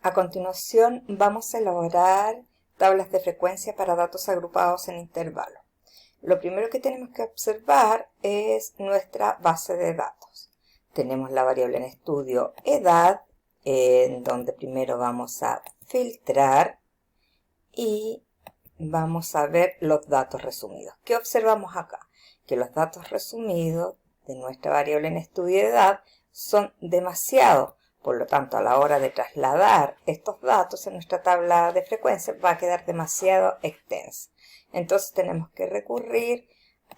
A continuación vamos a elaborar tablas de frecuencia para datos agrupados en intervalos. Lo primero que tenemos que observar es nuestra base de datos. Tenemos la variable en estudio edad, en donde primero vamos a filtrar y vamos a ver los datos resumidos. ¿Qué observamos acá? Que los datos resumidos de nuestra variable en estudio edad son demasiados. Por lo tanto, a la hora de trasladar estos datos en nuestra tabla de frecuencia va a quedar demasiado extensa. Entonces tenemos que recurrir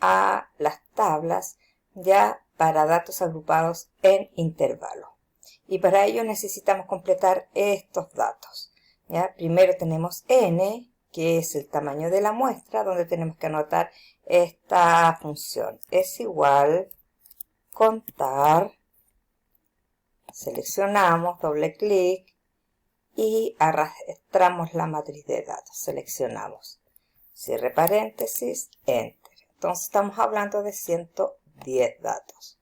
a las tablas ya para datos agrupados en intervalos. Y para ello necesitamos completar estos datos. ¿Ya? Primero tenemos n, que es el tamaño de la muestra, donde tenemos que anotar esta función. Es igual contar. Seleccionamos, doble clic y arrastramos la matriz de datos. Seleccionamos, cierre paréntesis, enter. Entonces estamos hablando de 110 datos.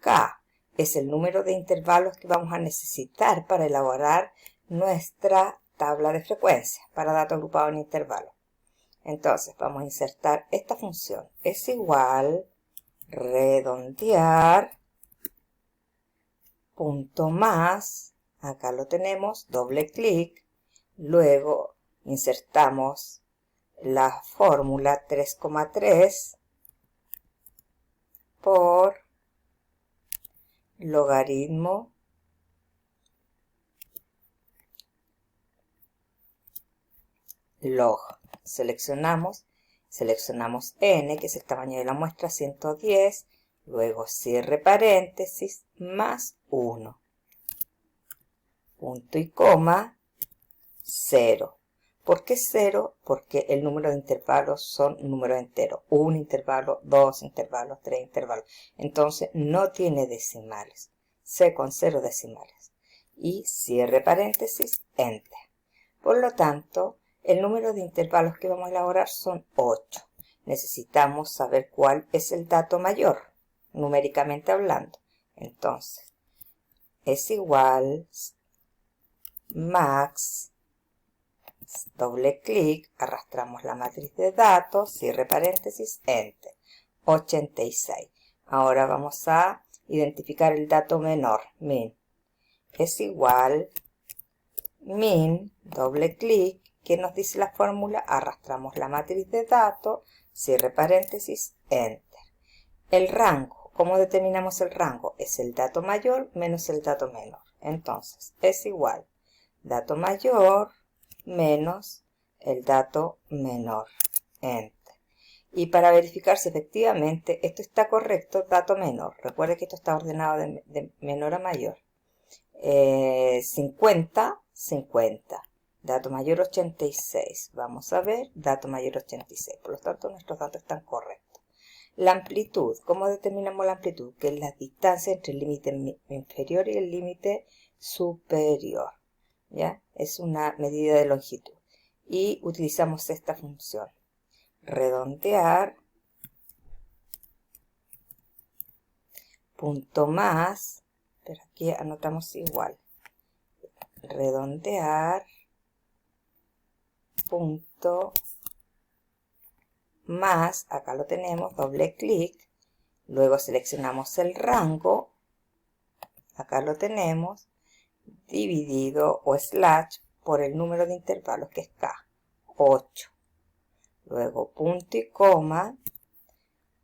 K es el número de intervalos que vamos a necesitar para elaborar nuestra tabla de frecuencia para datos agrupados en intervalos. Entonces vamos a insertar esta función. Es igual redondear punto más, acá lo tenemos, doble clic, luego insertamos la fórmula 3,3 por logaritmo log. Seleccionamos n, que es el tamaño de la muestra, 110, luego cierre paréntesis, más 1. Punto y coma, 0. ¿Por qué 0? Porque el número de intervalos son números enteros. 1 intervalo, 2 intervalos, 3 intervalos. Entonces no tiene decimales. C con 0 decimales. Y cierre paréntesis, enter. Por lo tanto, el número de intervalos que vamos a elaborar son 8. Necesitamos saber cuál es el dato mayor, numéricamente hablando. Entonces, es igual max, doble clic, arrastramos la matriz de datos, cierre paréntesis, enter, 86. Ahora vamos a identificar el dato menor, min. Es igual min, doble clic, ¿qué nos dice la fórmula? Arrastramos la matriz de datos, cierre paréntesis, enter. El rango, ¿cómo determinamos el rango? Es el dato mayor menos el dato menor. Entonces, es igual dato mayor menos el dato menor, enter. Y para verificar si efectivamente esto está correcto, dato menor. Recuerde que esto está ordenado de menor a mayor. 50, 50. Dato mayor 86. Vamos a ver, dato mayor 86. Por lo tanto, nuestros datos están correctos. La amplitud. ¿Cómo determinamos la amplitud? Que es la distancia entre el límite inferior y el límite superior. ¿Ya? Es una medida de longitud. Y utilizamos esta función. Redondear. Punto más. Pero aquí anotamos igual. Redondear. Punto más, acá lo tenemos, doble clic, luego seleccionamos el rango, acá lo tenemos, dividido o slash por el número de intervalos que es K, 8. Luego punto y coma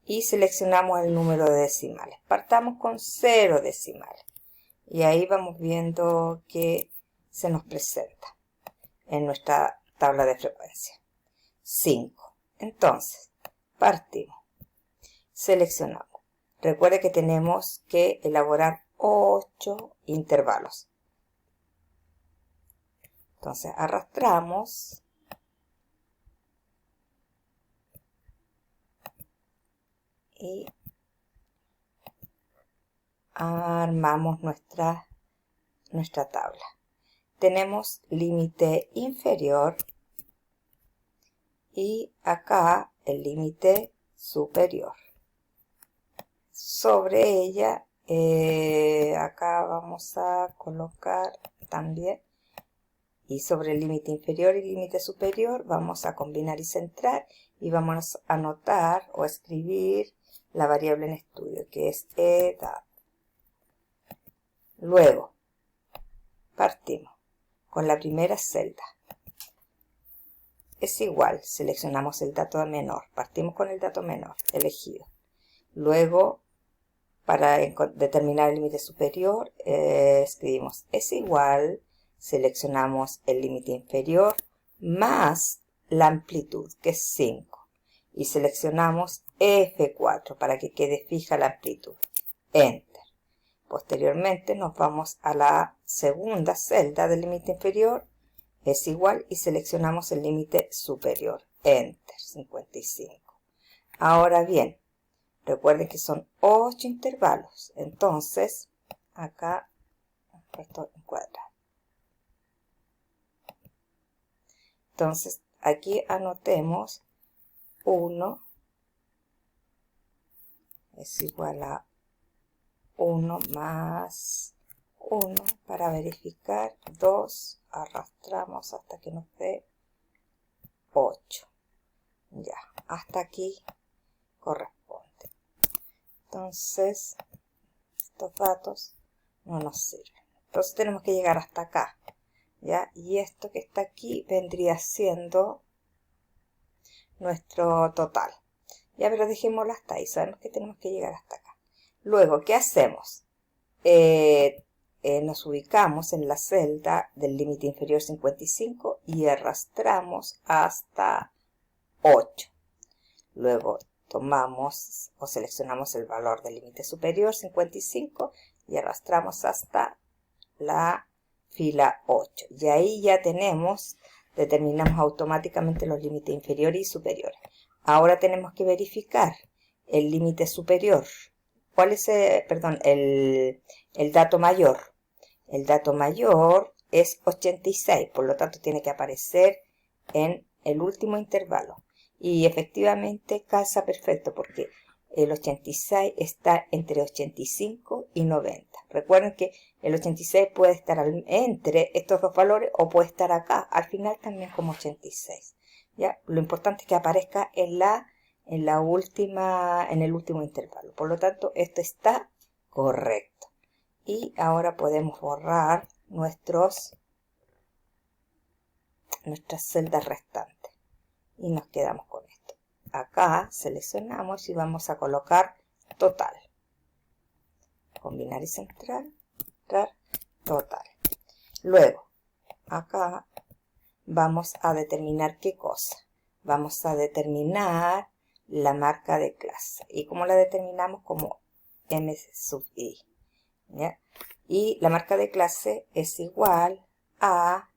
y seleccionamos el número de decimales. Partamos con 0 decimales y ahí vamos viendo que se nos presenta en nuestra tabla de frecuencia. 5. Entonces, partimos. Seleccionamos. Recuerde que tenemos que elaborar 8 intervalos. Entonces, arrastramos. Y armamos nuestra tabla. Tenemos límite inferior y acá el límite superior. Sobre ella, acá vamos a colocar también Y sobre el límite inferior y límite superior vamos a combinar y centrar y vamos a anotar o escribir la variable en estudio, que es edad. Luego, partimos con la primera celda. Es igual, seleccionamos el dato menor. Partimos con el dato menor elegido. Luego, para determinar el límite superior, escribimos es igual, seleccionamos el límite inferior más la amplitud, que es 5. Y seleccionamos F4 para que quede fija la amplitud. Enter. Posteriormente nos vamos a la segunda celda del límite inferior, es igual, y seleccionamos el límite superior. Enter, 55. Ahora bien, recuerden que son 8 intervalos. Entonces, acá, esto encuadra. Entonces, aquí anotemos 1 es igual a 1 más 1 para verificar. 2, arrastramos hasta que nos dé 8. Ya, hasta aquí corresponde. Entonces, estos datos no nos sirven. Entonces tenemos que llegar hasta acá. ¿Ya? Y esto que está aquí vendría siendo nuestro total. Ya, pero dejémoslo hasta ahí. Sabemos que tenemos que llegar hasta acá. Luego, ¿qué hacemos? Nos ubicamos en la celda del límite inferior 55 y arrastramos hasta 8. Luego tomamos o seleccionamos el valor del límite superior 55 y arrastramos hasta la fila 8. Y ahí ya determinamos automáticamente los límites inferiores y superiores. Ahora tenemos que verificar el límite superior. ¿Cuál es el dato mayor? El dato mayor es 86, por lo tanto tiene que aparecer en el último intervalo. Y efectivamente calza perfecto porque el 86 está entre 85 y 90. Recuerden que el 86 puede estar entre estos dos valores o puede estar acá, al final también como 86. ¿Ya? Lo importante es que aparezca en el último intervalo. Por lo tanto, esto está correcto. Y ahora podemos borrar nuestras celdas restantes. Y nos quedamos con esto. Acá seleccionamos y vamos a colocar total. Combinar y centrar, total. Luego, acá vamos a determinar qué cosa. Vamos a determinar la marca de clase. ¿Y cómo la determinamos? Como M sub I. ¿Ya? Y la marca de clase es igual a,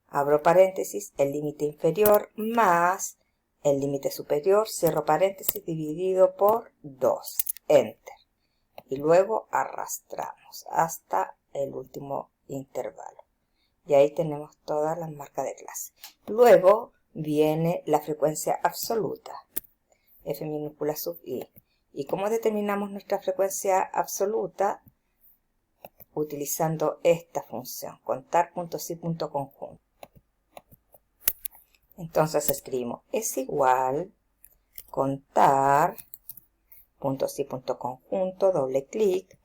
abro paréntesis, el límite inferior más el límite superior, cierro paréntesis, dividido por 2. Enter. Y luego arrastramos hasta el último intervalo. Y ahí tenemos todas las marcas de clase. Luego viene la frecuencia absoluta, F minúscula sub I. ¿Y cómo determinamos nuestra frecuencia absoluta? Utilizando esta función, contar.si.conjunto. Entonces escribimos es igual contar.si.conjunto, doble clic,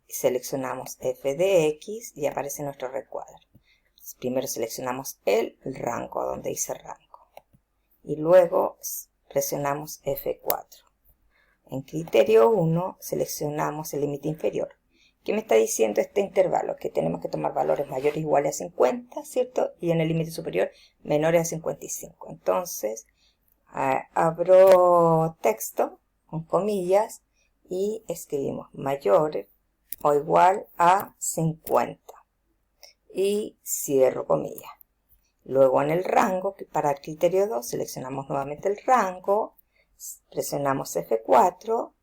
y seleccionamos f de x y aparece nuestro recuadro. Primero seleccionamos el rango, donde dice rango, y luego presionamos F4. En criterio 1 seleccionamos el límite inferior. ¿Qué me está diciendo este intervalo? Que tenemos que tomar valores mayores o iguales a 50, ¿cierto? Y en el límite superior menores a 55. Entonces, abro texto con comillas y escribimos mayor o igual a 50. Y cierro comillas. Luego en el rango, que para el criterio 2, seleccionamos nuevamente el rango, presionamos F4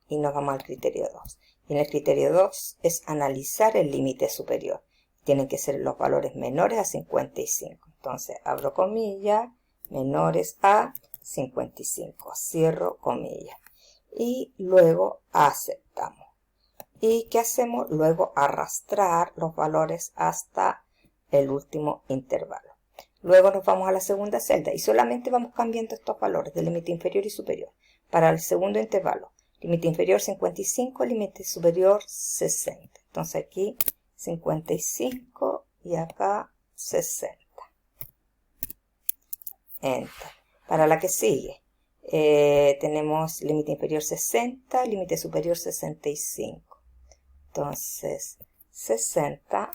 y nos vamos al criterio 2. Y en el criterio 2 es analizar el límite superior. Tienen que ser los valores menores a 55. Entonces abro comillas, menores a 55, cierro comillas. Y luego aceptamos. ¿Y qué hacemos? Luego arrastrar los valores hasta el último intervalo. Luego nos vamos a la segunda celda y solamente vamos cambiando estos valores del límite inferior y superior. Para el segundo intervalo, límite inferior 55, límite superior 60. Entonces aquí 55 y acá 60. Enter. Para la que sigue, tenemos límite inferior 60, límite superior 65. Entonces 60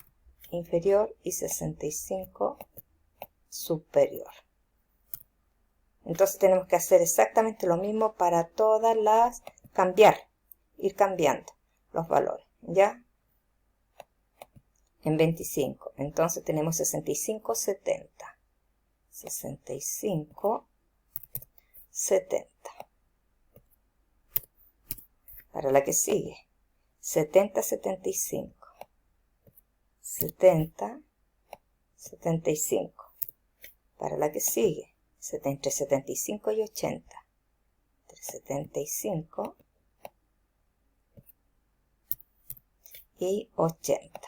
inferior y 65 superior. Entonces tenemos que hacer exactamente lo mismo para todas las, ir cambiando los valores, ¿ya? En 25, entonces tenemos 65, 70. 65, 70. Para la que sigue, 70, 75. 70, 75. Para la que sigue, entre 75 y 80. Entre 75 y 80.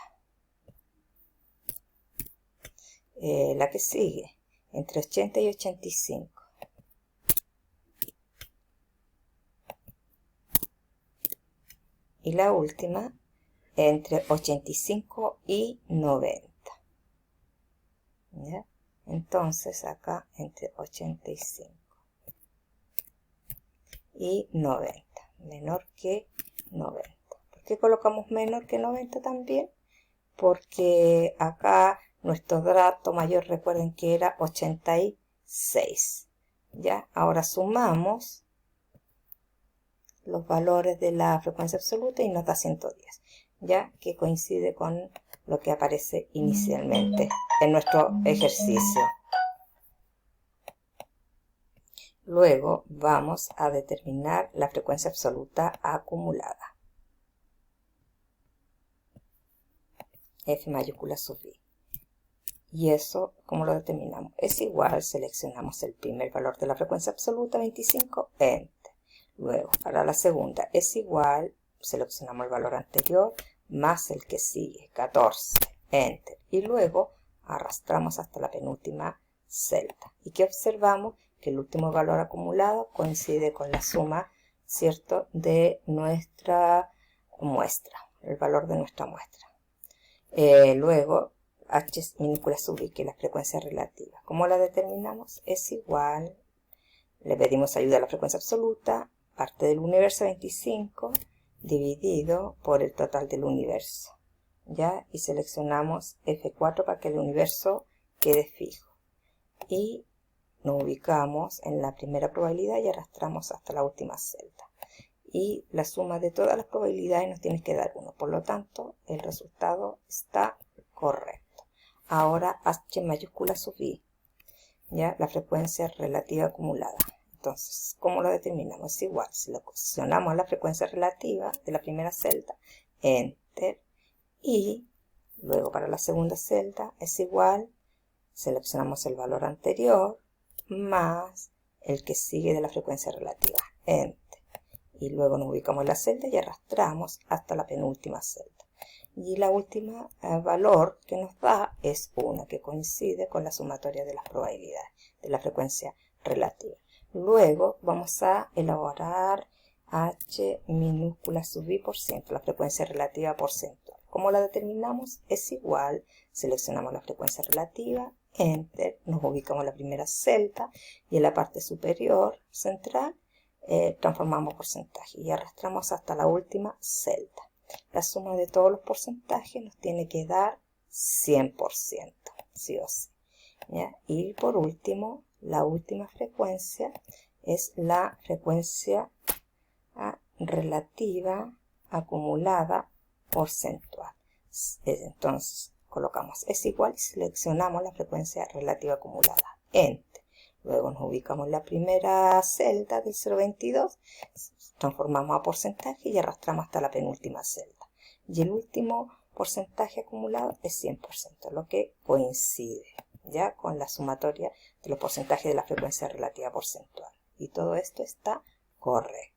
La que sigue, entre 80 y 85. Y la última, entre 85 y 90. ¿Ya? Entonces acá entre 85 y 90, menor que 90. ¿Por qué colocamos menor que 90 también? Porque acá nuestro dato mayor, recuerden que era 86. ¿Ya? Ahora sumamos los valores de la frecuencia absoluta y nos da 110, ¿ya? Que coincide con lo que aparece inicialmente en nuestro ejercicio. Luego vamos a determinar la frecuencia absoluta acumulada. F mayúscula sub I. Y eso, ¿cómo lo determinamos? Es igual, seleccionamos el primer valor de la frecuencia absoluta, 25, Enter. Luego, para la segunda, es igual, seleccionamos el valor anterior, más el que sigue, 14, Enter. Y luego arrastramos hasta la penúltima celda. ¿Y qué observamos? Que el último valor acumulado coincide con la suma, ¿cierto?, de nuestra muestra, el valor de nuestra muestra. Luego, H minúscula sub I, que es la frecuencia relativa. ¿Cómo la determinamos? Es igual, le pedimos ayuda a la frecuencia absoluta, parte del universo 25, dividido por el total del universo, ¿ya? Y seleccionamos F4 para que el universo quede fijo. Y nos ubicamos en la primera probabilidad y arrastramos hasta la última celda. Y la suma de todas las probabilidades nos tiene que dar 1. Por lo tanto, el resultado está correcto. Ahora H mayúscula sub I, ¿ya? La frecuencia relativa acumulada. Entonces, ¿cómo lo determinamos? Es igual, seleccionamos la frecuencia relativa de la primera celda, Enter, y luego para la segunda celda es igual, seleccionamos el valor anterior, más el que sigue de la frecuencia relativa, Enter. Y luego nos ubicamos en la celda y arrastramos hasta la penúltima celda. Y la última valor que nos da es 1, que coincide con la sumatoria de las probabilidades de la frecuencia relativa. Luego vamos a elaborar H minúscula sub I por ciento, la frecuencia relativa porcentual. ¿Cómo la determinamos? Es igual, seleccionamos la frecuencia relativa, Enter, nos ubicamos en la primera celda y en la parte superior central transformamos porcentaje y arrastramos hasta la última celda. La suma de todos los porcentajes nos tiene que dar 100%, sí o sí, ¿ya? Y por último, la última frecuencia es la frecuencia relativa acumulada porcentual. Entonces, colocamos es igual y seleccionamos la frecuencia relativa acumulada. Enter. Luego nos ubicamos en la primera celda del 0,22, transformamos a porcentaje y arrastramos hasta la penúltima celda. Y el último porcentaje acumulado es 100%, lo que coincide ya con la sumatoria de los porcentajes de la frecuencia relativa porcentual. Y todo esto está correcto.